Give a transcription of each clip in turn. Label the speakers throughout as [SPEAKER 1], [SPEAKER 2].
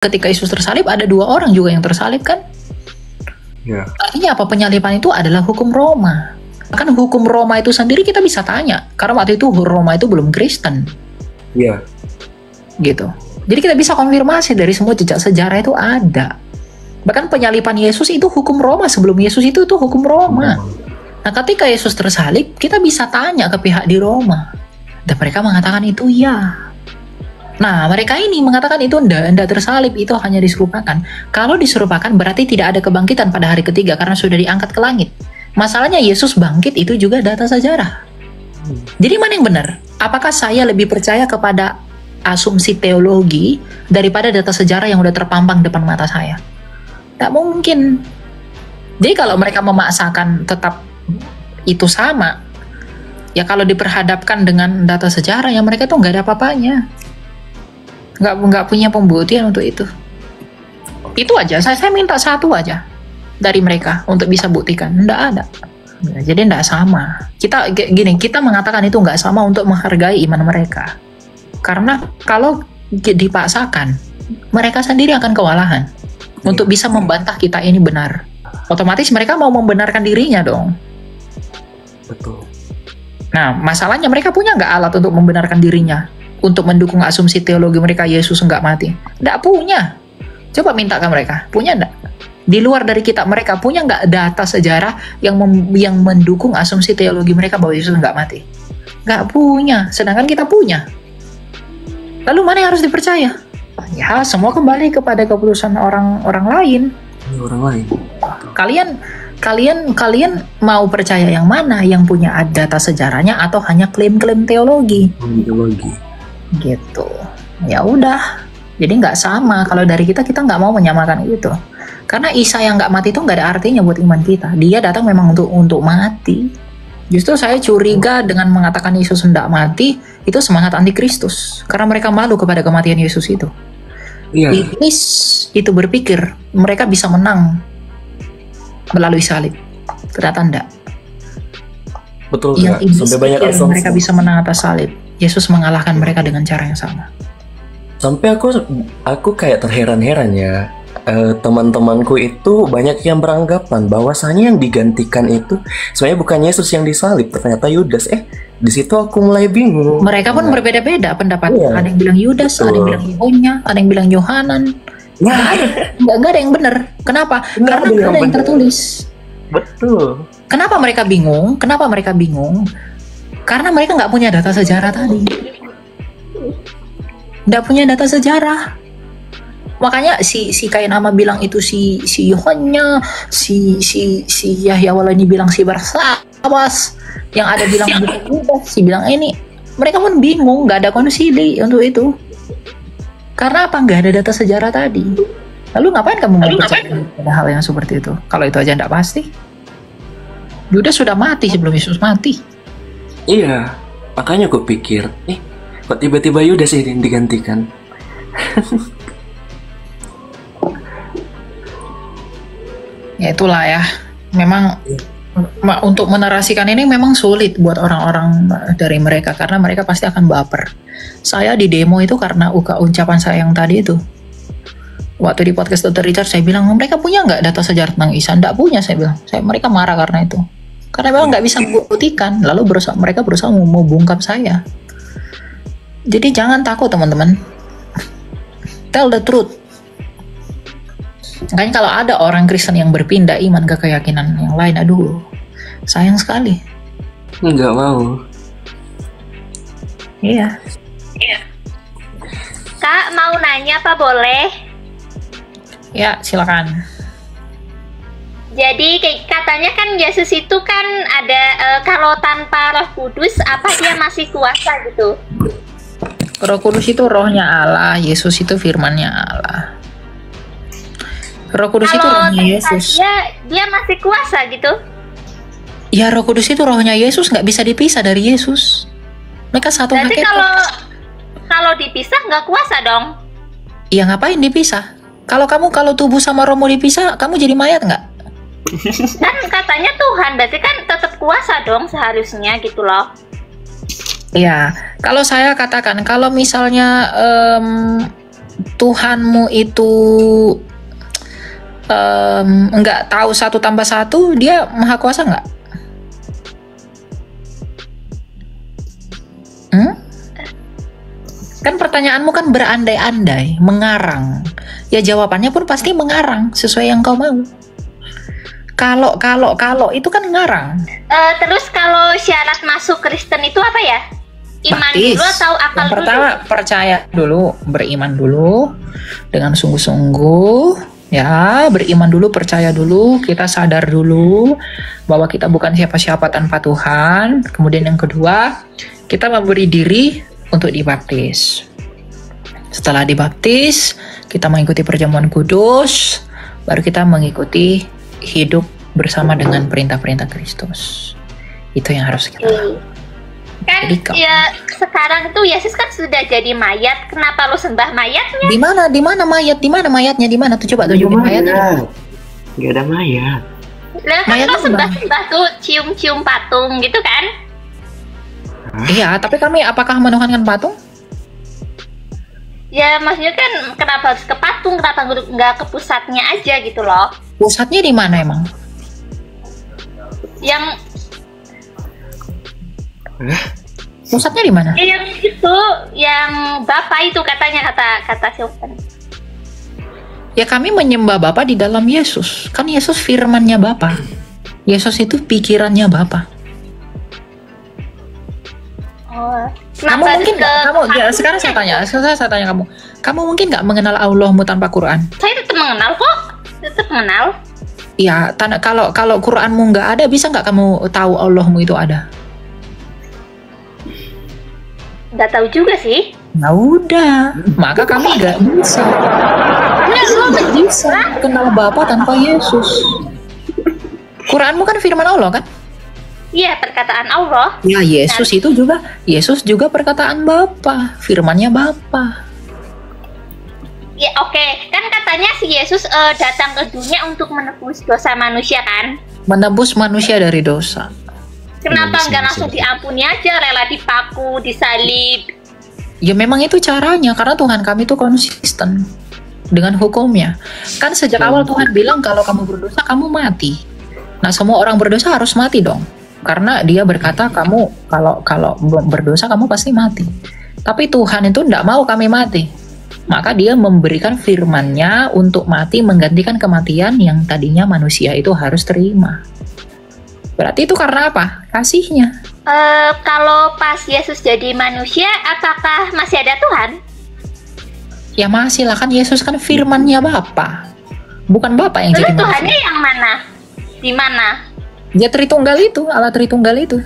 [SPEAKER 1] ketika Yesus tersalib ada 2 orang juga yang tersalib kan?
[SPEAKER 2] Ya.
[SPEAKER 1] Artinya apa? Penyaliban itu adalah hukum Roma. Bahkan hukum Roma itu sendiri kita bisa tanya, karena waktu itu Roma itu belum Kristen.
[SPEAKER 2] Iya.
[SPEAKER 1] Gitu. Jadi kita bisa konfirmasi dari semua jejak sejarah itu ada. Bahkan penyaliban Yesus itu hukum Roma, sebelum Yesus itu hukum Roma. Nah, ketika Yesus tersalib, kita bisa tanya ke pihak di Roma. Dan mereka mengatakan itu ya. Nah, mereka ini mengatakan itu enggak tersalib, itu hanya diserupakan. Kalau diserupakan berarti tidak ada kebangkitan pada hari ketiga karena sudah diangkat ke langit. Masalahnya Yesus bangkit itu juga data sejarah. Jadi mana yang benar? Apakah saya lebih percaya kepada asumsi teologi daripada data sejarah yang udah terpampang depan mata saya? Tak mungkin. Jadi kalau mereka memaksakan tetap itu sama, ya kalau diperhadapkan dengan data sejarah ya mereka tuh nggak ada apa-apanya. Nggak punya pembuktian untuk itu. Itu aja, saya minta satu aja dari mereka untuk bisa buktikan. Nggak ada. Ya, jadi nggak sama. Kita mengatakan itu nggak sama untuk menghargai iman mereka. Karena kalau dipaksakan, mereka sendiri akan kewalahan untuk bisa membantah kita ini benar. Otomatis mereka mau membenarkan dirinya dong.
[SPEAKER 2] Betul.
[SPEAKER 1] Nah, masalahnya mereka punya nggak alat untuk membenarkan dirinya? Untuk mendukung asumsi teologi mereka Yesus nggak mati? Nggak punya. Coba minta ke mereka, punya nggak? Di luar dari kita, mereka punya nggak data sejarah yang mendukung asumsi teologi mereka bahwa Yesus nggak mati? Nggak punya, sedangkan kita punya. Lalu mana yang harus dipercaya? Ya, semua kembali kepada keputusan orang lain.
[SPEAKER 2] Orang lain.
[SPEAKER 1] Kalian mau percaya yang mana? Yang punya data sejarahnya atau hanya klaim-klaim teologi?
[SPEAKER 2] Teologi.
[SPEAKER 1] Gitu. Ya udah. Jadi nggak sama. Kalau dari kita nggak mau menyamakan itu. Karena Isa yang nggak mati itu nggak ada artinya buat iman kita. Dia datang memang untuk mati. Justru saya curiga dengan mengatakan Yesus hendak mati, itu semangat antikristus. Karena mereka malu kepada kematian Yesus itu.
[SPEAKER 2] Iya.
[SPEAKER 1] Iblis itu berpikir mereka bisa menang melalui salib. Ternyata enggak.
[SPEAKER 2] Betul.
[SPEAKER 1] Yang iblis
[SPEAKER 2] sampai banyak
[SPEAKER 1] pikir mereka bisa menang atas salib, Yesus mengalahkan mereka dengan cara yang sama.
[SPEAKER 2] Sampai aku kayak terheran-heran ya. Teman-temanku itu banyak yang beranggapan bahwasanya yang digantikan itu sebenarnya bukan Yesus yang disalib, ternyata Yudas. Di situ aku mulai bingung.
[SPEAKER 1] Mereka pun berbeda-beda pendapatnya.
[SPEAKER 2] Iya.
[SPEAKER 1] Ada yang bilang Yudas, ada yang bilang Yehonya, ada yang bilang Yohanan. Nggak ada yang benar. Kenapa? Karena nggak ada yang tertulis.
[SPEAKER 2] Betul.
[SPEAKER 1] Kenapa mereka bingung? Karena mereka nggak punya data sejarah tadi. Nggak punya data sejarah. Makanya si Kain Ama bilang itu si Yohannya, si Yahya Walani bilang si Barsabas, yang ada bilang bukan Yudas, si bilang ini. Mereka pun bingung, nggak ada konsili untuk itu. Karena apa? Nggak ada data sejarah tadi. Lalu ngapain kamu mau percaya pada hal yang seperti itu? Kalau itu aja nggak pasti. Yudas sudah mati sebelum Yesus mati.
[SPEAKER 2] Iya, makanya gue pikir, kok tiba-tiba Yudas ini digantikan?
[SPEAKER 1] Ya itulah ya, memang untuk menarasikan ini memang sulit buat orang-orang dari mereka karena mereka pasti akan baper. Saya di demo itu karena ucapan saya yang tadi itu. Waktu di podcast Dr. Richard saya bilang, mereka punya nggak data sejarah tentang Isa? Nggak punya, saya bilang. Mereka marah karena itu. Karena memang nggak bisa membuktikan. Lalu mereka berusaha mau bungkam saya. Jadi jangan takut teman-teman. Tell the truth. Makanya kalau ada orang Kristen yang berpindah iman ke keyakinan yang lain, aduh, sayang sekali.
[SPEAKER 2] Nggak mau.
[SPEAKER 1] Iya.
[SPEAKER 3] Kak, mau nanya apa boleh?
[SPEAKER 1] Ya, silakan.
[SPEAKER 3] Jadi katanya kan Yesus itu kan ada kalau tanpa Roh Kudus apa dia masih kuasa gitu?
[SPEAKER 1] Roh Kudus itu rohnya Allah, Yesus itu firmannya Allah. Roh Kudus itu rohnya Yesus.
[SPEAKER 3] Dia masih kuasa gitu?
[SPEAKER 1] Ya, Roh Kudus itu rohnya Yesus, nggak bisa dipisah dari Yesus. Mereka satu
[SPEAKER 3] hakikat. Berarti kalau dipisah nggak kuasa dong?
[SPEAKER 1] Ya ngapain dipisah? Kalau tubuh sama rohmu dipisah, kamu jadi mayat nggak?
[SPEAKER 3] Kan katanya Tuhan, berarti kan tetap kuasa dong seharusnya gitu loh.
[SPEAKER 1] Ya, kalau saya katakan, kalau misalnya Tuhanmu itu nggak tahu 1+1, dia maha kuasa nggak? Kan pertanyaanmu kan berandai-andai, mengarang. Ya jawabannya pun pasti mengarang sesuai yang kau mau. Kalau itu kan ngarang.
[SPEAKER 3] Terus kalau syarat masuk Kristen itu apa ya? Iman
[SPEAKER 1] Baptis.
[SPEAKER 3] dulu atau akal
[SPEAKER 1] Yang
[SPEAKER 3] dulu?
[SPEAKER 1] pertama percaya dulu, beriman dulu dengan sungguh-sungguh. Ya, beriman dulu, percaya dulu, kita sadar dulu bahwa kita bukan siapa-siapa tanpa Tuhan. Kemudian yang kedua, kita memberi diri untuk dibaptis. Setelah dibaptis, kita mengikuti perjamuan kudus, baru kita mengikuti hidup bersama dengan perintah-perintah Kristus. Itu yang harus kita lakukan.
[SPEAKER 3] Kan ya sekarang tuh Yesus kan sudah jadi mayat. Kenapa lo sembah mayatnya?
[SPEAKER 1] Di mana mayat? Di mana mayatnya? Di mana tuh, coba tunjukin mayatnya.
[SPEAKER 4] Nggak ada mayat.
[SPEAKER 3] Lah kan
[SPEAKER 1] Mayat
[SPEAKER 3] lo
[SPEAKER 1] apa?
[SPEAKER 3] sembah tuh cium-cium patung gitu kan?
[SPEAKER 1] Iya, tapi kami apakah menuhankan patung?
[SPEAKER 3] Ya maksudnya kan kenapa harus ke patung? Kenapa nggak ke pusatnya aja gitu loh?
[SPEAKER 1] Pusatnya di mana emang?
[SPEAKER 3] Yang
[SPEAKER 1] Pusatnya di mana?
[SPEAKER 3] yang itu, yang Bapak itu katanya kata Silvan.
[SPEAKER 1] Ya kami menyembah Bapa di dalam Yesus. Kan Yesus firmannya Bapa. Yesus itu pikirannya Bapa.
[SPEAKER 3] Oh,
[SPEAKER 1] Kamu mungkin sekarang saya tanya kamu. Kamu mungkin nggak mengenal Allahmu tanpa Quran?
[SPEAKER 3] Saya tetap mengenal kok, tetap mengenal.
[SPEAKER 1] Ya, kalau Quranmu nggak ada, bisa nggak kamu tahu Allahmu itu ada?
[SPEAKER 3] Nggak tahu juga sih.
[SPEAKER 1] Nah udah, maka kami nggak bisa. Nggak bisa kenal Bapa tanpa Yesus. Quranmu kan firman Allah kan?
[SPEAKER 3] Iya, perkataan Allah.
[SPEAKER 1] Ya Yesus juga perkataan Bapa, firmannya Bapa.
[SPEAKER 3] Ya oke, kan katanya si Yesus datang ke dunia untuk menebus dosa manusia kan?
[SPEAKER 1] Menebus manusia dari dosa.
[SPEAKER 3] Kenapa nggak langsung diampuni aja, rela dipaku, disalib?
[SPEAKER 1] Ya memang itu caranya, karena Tuhan kami itu konsisten dengan hukumnya. Kan sejak awal Tuhan bilang kalau kamu berdosa kamu mati. Nah semua orang berdosa harus mati dong, karena Dia berkata kamu kalau berdosa kamu pasti mati. Tapi Tuhan itu tidak mau kami mati, maka Dia memberikan firman-Nya untuk mati, menggantikan kematian yang tadinya manusia itu harus terima. Berarti itu karena apa? Kasihnya.
[SPEAKER 3] Kalau pas Yesus jadi manusia, apakah masih ada Tuhan?
[SPEAKER 1] Ya masih lah, kan Yesus kan firman-Nya Bapa, bukan Bapa yang
[SPEAKER 3] Lalu
[SPEAKER 1] jadi
[SPEAKER 3] Tuhannya
[SPEAKER 1] manusia.
[SPEAKER 3] yang mana? Di mana?
[SPEAKER 1] Dia Tritunggal itu, Allah Tritunggal itu.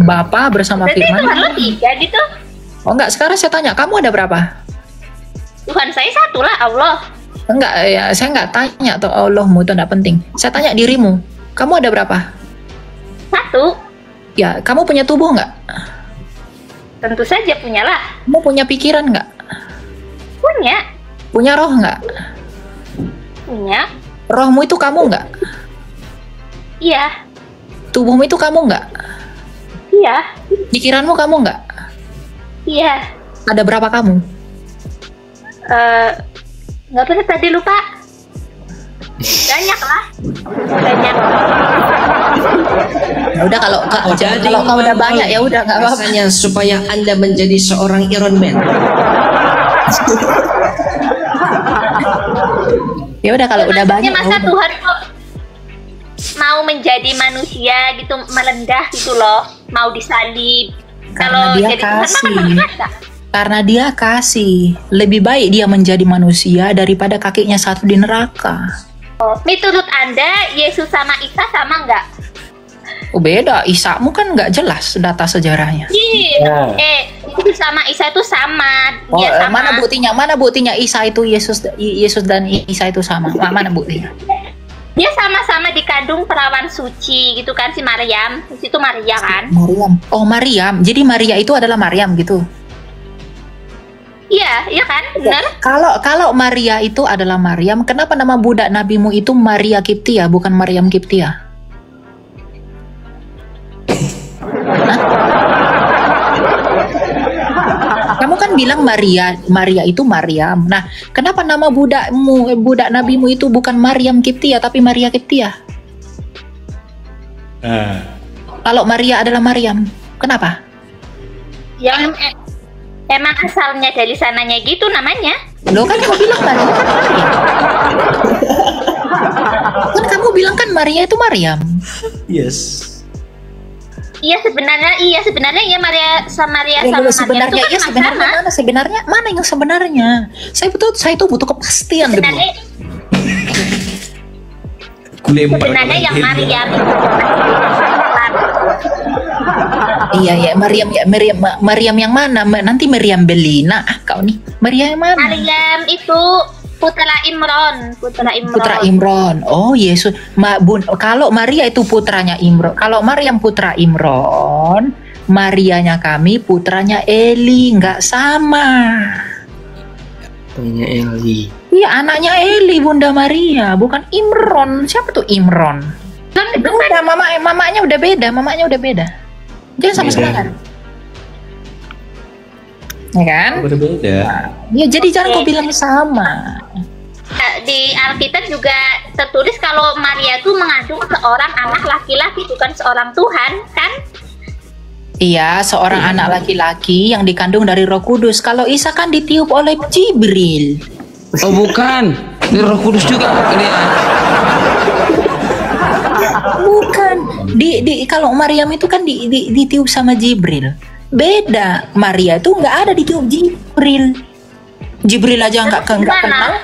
[SPEAKER 1] Bapa bersama
[SPEAKER 3] Berarti
[SPEAKER 1] firman.
[SPEAKER 3] Tuhan lo 3 gitu?
[SPEAKER 1] Oh enggak, sekarang saya tanya, kamu ada berapa?
[SPEAKER 3] Tuhan saya satu lah, Allah.
[SPEAKER 1] Enggak, ya saya enggak tanya tuh Allahmu, itu enggak penting. Saya tanya dirimu, kamu ada berapa?
[SPEAKER 3] Satu.
[SPEAKER 1] Ya, kamu punya tubuh enggak?
[SPEAKER 3] Tentu saja punyalah.
[SPEAKER 1] Kamu punya pikiran enggak?
[SPEAKER 3] Punya.
[SPEAKER 1] Punya roh enggak?
[SPEAKER 3] Punya.
[SPEAKER 1] Rohmu itu kamu enggak?
[SPEAKER 3] Iya.
[SPEAKER 1] Tubuhmu itu kamu enggak?
[SPEAKER 3] Iya.
[SPEAKER 1] Pikiranmu kamu enggak?
[SPEAKER 3] Iya.
[SPEAKER 1] Ada berapa kamu?
[SPEAKER 3] Nggak pernah tadi lupa. Banyak lah. Banyak.
[SPEAKER 1] Ya udah kalau
[SPEAKER 5] Jadi
[SPEAKER 1] kau udah banyak ya udah enggak apa-apa.
[SPEAKER 5] rasanya supaya Anda menjadi seorang Iron Man.
[SPEAKER 1] Ya udah kalau udah
[SPEAKER 3] Maksudnya
[SPEAKER 1] banyak.
[SPEAKER 3] masa
[SPEAKER 1] ya udah.
[SPEAKER 3] Tuhan kok mau menjadi manusia gitu, merendah gitu loh, mau disalib.
[SPEAKER 1] Karena
[SPEAKER 3] Kalau
[SPEAKER 1] Dia
[SPEAKER 3] jadi Tuhan mah
[SPEAKER 1] kasih.
[SPEAKER 3] kan berkuasa.
[SPEAKER 1] Karena Dia kasih. Lebih baik Dia menjadi manusia daripada kakinya satu di neraka.
[SPEAKER 3] Menurut Anda, Yesus sama Isa sama nggak?
[SPEAKER 1] Oh beda, Isa-mu kan nggak jelas data sejarahnya.
[SPEAKER 3] Iya. Yesus sama Isa itu sama.
[SPEAKER 1] Oh,
[SPEAKER 3] Dia sama.
[SPEAKER 1] mana buktinya? Mana buktinya Isa itu Yesus dan Isa itu sama? Mana buktinya?
[SPEAKER 3] Dia sama-sama dikandung perawan suci gitu kan, si Maryam. Di situ Maria kan?
[SPEAKER 1] Maryam. Oh Maryam. Jadi Maria itu adalah Maryam gitu.
[SPEAKER 3] Iya, iya kan? Benar?
[SPEAKER 1] Kalau Maria itu adalah Maryam, kenapa nama budak nabimu itu Maria Kiptia bukan Maryam Kiptia? Hah? Kamu kan bilang Maria itu Maryam. Nah, kenapa nama budak nabimu itu bukan Maryam Kiptia tapi Maria Kiptia? Kalau Maria adalah Maryam, kenapa?
[SPEAKER 3] Yang emang asalnya dari sananya gitu namanya.
[SPEAKER 1] Lo kan kamu bilang Maria kan Maryam. Kan kamu bilang kan Maria itu Maryam.
[SPEAKER 6] Yes.
[SPEAKER 3] Iya sebenarnya ya Maria sama
[SPEAKER 1] Ya,
[SPEAKER 3] Maryam
[SPEAKER 1] sebenarnya
[SPEAKER 3] itu kan
[SPEAKER 1] mana sebenarnya mana yang sebenarnya? Saya tuh butuh kepastian dulu.
[SPEAKER 3] Sebenarnya yang Maryam
[SPEAKER 1] Iya Maryam yang mana? Nanti Maryam Belina kau nih. Maryam yang mana?
[SPEAKER 3] Maryam itu putra Imron.
[SPEAKER 1] Oh Yesus. Kalau Maria itu putranya Imron, kalau Maryam putra Imron, Marianya kami putranya Eli, nggak sama.
[SPEAKER 4] Punya Eli.
[SPEAKER 1] Iya anaknya Eli, Bunda Maria, bukan Imron. Siapa tuh Imron? Udah mamanya udah beda. Jangan sama sekali. Ya kan?
[SPEAKER 6] Berbeda.
[SPEAKER 1] Ya jadi jangan kau bilang sama.
[SPEAKER 3] Di Alkitab juga tertulis kalau Maria itu mengandung seorang anak laki-laki, bukan seorang Tuhan, kan?
[SPEAKER 1] Iya, seorang anak laki-laki yang dikandung dari Roh Kudus. Kalau Isa kan ditiup oleh Jibril.
[SPEAKER 7] Oh bukan, ini Roh Kudus juga dia.
[SPEAKER 1] Bukan. Kalau Maryam itu kan ditiup sama Jibril. Beda. Maria itu nggak ada ditiup Jibril. Jibril aja nggak kenal.